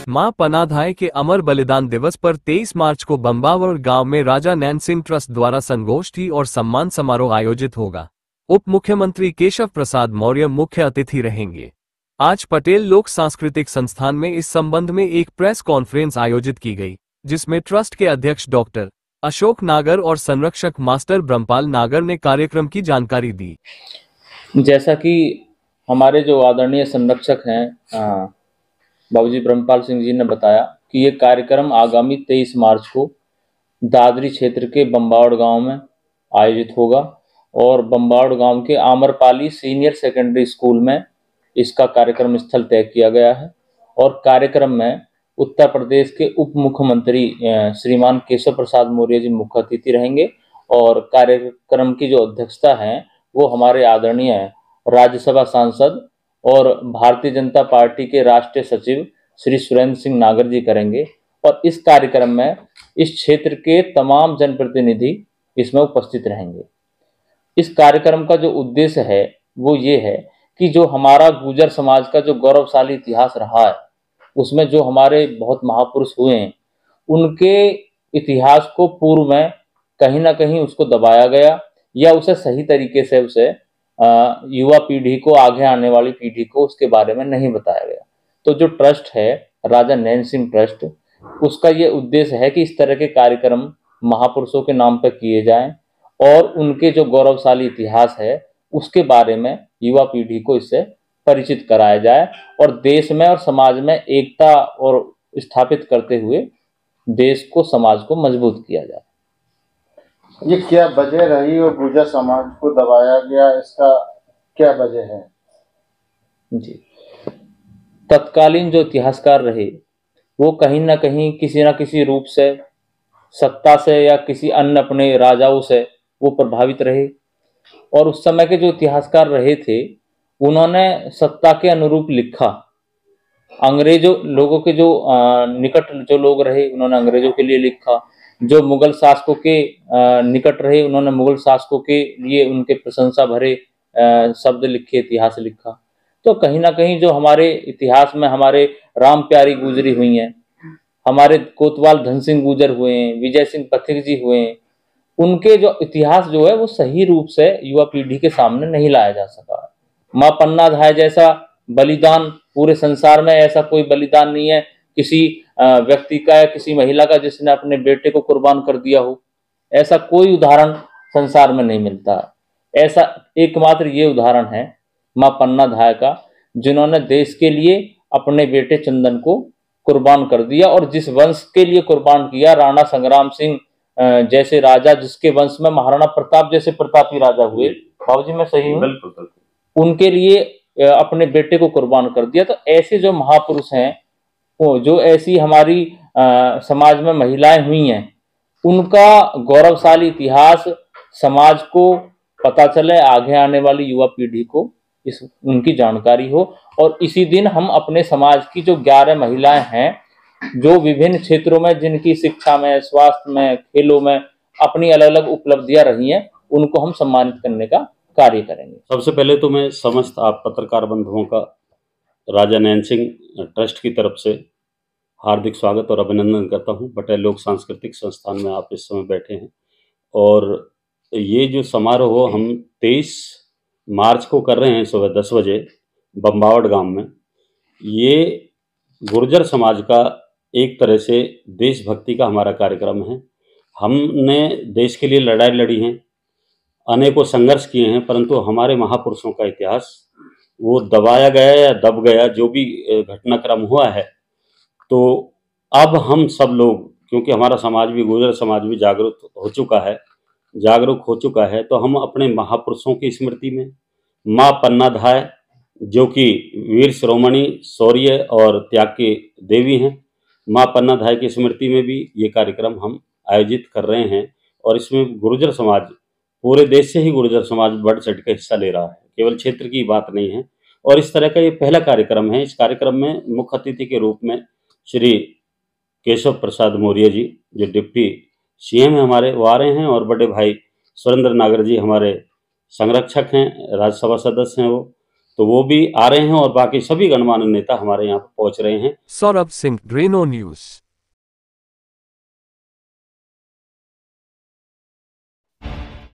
मां पन्नाधाय के अमर बलिदान दिवस पर 23 मार्च को बम्बावड़ गांव में राजा नैनसिंह ट्रस्ट द्वारा संगोष्ठी और सम्मान समारोह आयोजित होगा। उप मुख्यमंत्री केशव प्रसाद मौर्य मुख्य अतिथि रहेंगे। आज पटेल लोक सांस्कृतिक संस्थान में इस संबंध में एक प्रेस कॉन्फ्रेंस आयोजित की गई, जिसमें ट्रस्ट के अध्यक्ष डॉक्टर अशोक नागर और संरक्षक मास्टर ब्रह्मपाल नागर ने कार्यक्रम की जानकारी दी। जैसा कि हमारे जो आदरणीय संरक्षक हैं बाबूजी ब्रह्मपाल सिंह जी ने बताया कि ये कार्यक्रम आगामी 23 मार्च को दादरी क्षेत्र के बम्बावड़ गांव में आयोजित होगा और बम्बावड़ गांव के आमरपाली सीनियर सेकेंडरी स्कूल में इसका कार्यक्रम स्थल तय किया गया है। और कार्यक्रम में उत्तर प्रदेश के उप मुख्यमंत्री श्रीमान केशव प्रसाद मौर्य जी मुख्य अतिथि रहेंगे और कार्यक्रम की जो अध्यक्षता है वो हमारे आदरणीय राज्यसभा सांसद और भारतीय जनता पार्टी के राष्ट्रीय सचिव श्री सुरेंद्र सिंह नागर जी करेंगे। और इस कार्यक्रम में इस क्षेत्र के तमाम जनप्रतिनिधि इसमें उपस्थित रहेंगे। इस कार्यक्रम का जो उद्देश्य है वो ये है कि जो हमारा गुर्जर समाज का जो गौरवशाली इतिहास रहा है उसमें जो हमारे बहुत महापुरुष हुए हैं उनके इतिहास को पूर्व में कहीं ना कहीं उसको दबाया गया या उसे सही तरीके से उसे युवा पीढ़ी को, आगे आने वाली पीढ़ी को उसके बारे में नहीं बताया गया। तो जो ट्रस्ट है राजा नैनसिंह ट्रस्ट, उसका ये उद्देश्य है कि इस तरह के कार्यक्रम महापुरुषों के नाम पर किए जाएं और उनके जो गौरवशाली इतिहास है उसके बारे में युवा पीढ़ी को इससे परिचित कराया जाए और देश में और समाज में एकता और स्थापित करते हुए देश को, समाज को मजबूत किया जाए। ये क्या वजह रही और गुर्जर समाज को दबाया गया, इसका क्या वजह है? जी, तत्कालीन जो इतिहासकार रहे वो कहीं ना कहीं किसी ना किसी रूप से सत्ता से या किसी अन्य अपने राजाओं से वो प्रभावित रहे और उस समय के जो इतिहासकार रहे थे उन्होंने सत्ता के अनुरूप लिखा। अंग्रेजों लोगों के जो निकट जो लोग रहे उन्होंने अंग्रेजों के लिए लिखा, जो मुगल शासकों के निकट रहे उन्होंने मुगल शासकों के लिए उनके प्रशंसा भरे शब्द लिखे, इतिहास लिखा। तो कहीं ना कहीं जो हमारे इतिहास में हमारे राम प्यारी गुजरी हुई हैं, हमारे कोतवाल धन सिंह गुजर हुए हैं, विजय सिंह पथिक जी हुए हैं, उनके जो इतिहास जो है वो सही रूप से युवा पीढ़ी के सामने नहीं लाया जा सका। मां पन्नाधाय जैसा बलिदान पूरे संसार में ऐसा कोई बलिदान नहीं है किसी व्यक्ति का या किसी महिला का जिसने अपने बेटे को कुर्बान कर दिया हो, ऐसा कोई उदाहरण संसार में नहीं मिलता। ऐसा एकमात्र ये उदाहरण है मां पन्नाधाय का, जिन्होंने देश के लिए अपने बेटे चंदन को कुर्बान कर दिया और जिस वंश के लिए कुर्बान किया, राणा संग्राम सिंह जैसे राजा जिसके वंश में महाराणा प्रताप जैसे प्रतापी राजा हुए, बाबूजी मैं सही हूँ? बिल्कुल। उनके लिए अपने बेटे को कुर्बान कर दिया। तो ऐसे जो महापुरुष हैं वो जो ऐसी हमारी समाज में महिलाएं हुई हैं उनका गौरवशाली इतिहास समाज को पता चले, आगे आने वाली युवा पीढ़ी को उनकी जानकारी हो। और इसी दिन हम अपने समाज की जो 11 महिलाएं हैं जो विभिन्न क्षेत्रों में जिनकी शिक्षा में, स्वास्थ्य में, खेलों में अपनी अलग अलग उपलब्धियां रही हैं, उनको हम सम्मानित करने का कार्य करेंगे। सबसे पहले तो मैं समस्त आप पत्रकार बंधुओं का राजा नैनसिंह ट्रस्ट की तरफ से हार्दिक स्वागत और अभिनंदन करता हूं। पटेल लोक सांस्कृतिक संस्थान में आप इस समय बैठे हैं और ये जो समारोह हम 23 मार्च को कर रहे हैं सुबह 10 बजे बम्बावड़ गांव में। ये गुर्जर समाज का एक तरह से देशभक्ति का हमारा कार्यक्रम है। हमने देश के लिए लड़ाई लड़ी हैं, अनेकों संघर्ष किए हैं, परंतु हमारे महापुरुषों का इतिहास वो दबाया गया या दब गया, जो भी घटनाक्रम हुआ है। तो अब हम सब लोग, क्योंकि हमारा समाज भी, गुर्जर समाज भी जागरूक हो चुका है, तो हम अपने महापुरुषों की स्मृति में माँ पन्नाधाय जो कि वीर शिरोमणि, शौर्य और त्याग की देवी हैं, माँ पन्नाधाय की स्मृति में भी ये कार्यक्रम हम आयोजित कर रहे हैं। और इसमें गुर्जर समाज, पूरे देश से ही गुर्जर समाज बढ़ चढ़ के हिस्सा ले रहा है, केवल क्षेत्र की बात नहीं है। और इस तरह का ये पहला कार्यक्रम है। इस कार्यक्रम में मुख्य अतिथि के रूप में श्री केशव प्रसाद मौर्य जी जो डिप्टी सीएम हैं हमारे, वो आ रहे हैं और बड़े भाई सुरेंद्र नागर जी हमारे संरक्षक हैं, राज्यसभा सदस्य हैं वो। तो वो भी आ रहे हैं और बाकी सभी गणमान्य नेता हमारे यहाँ पर पहुंच रहे हैं। सौरभ सिंह, ड्रेनो न्यूज।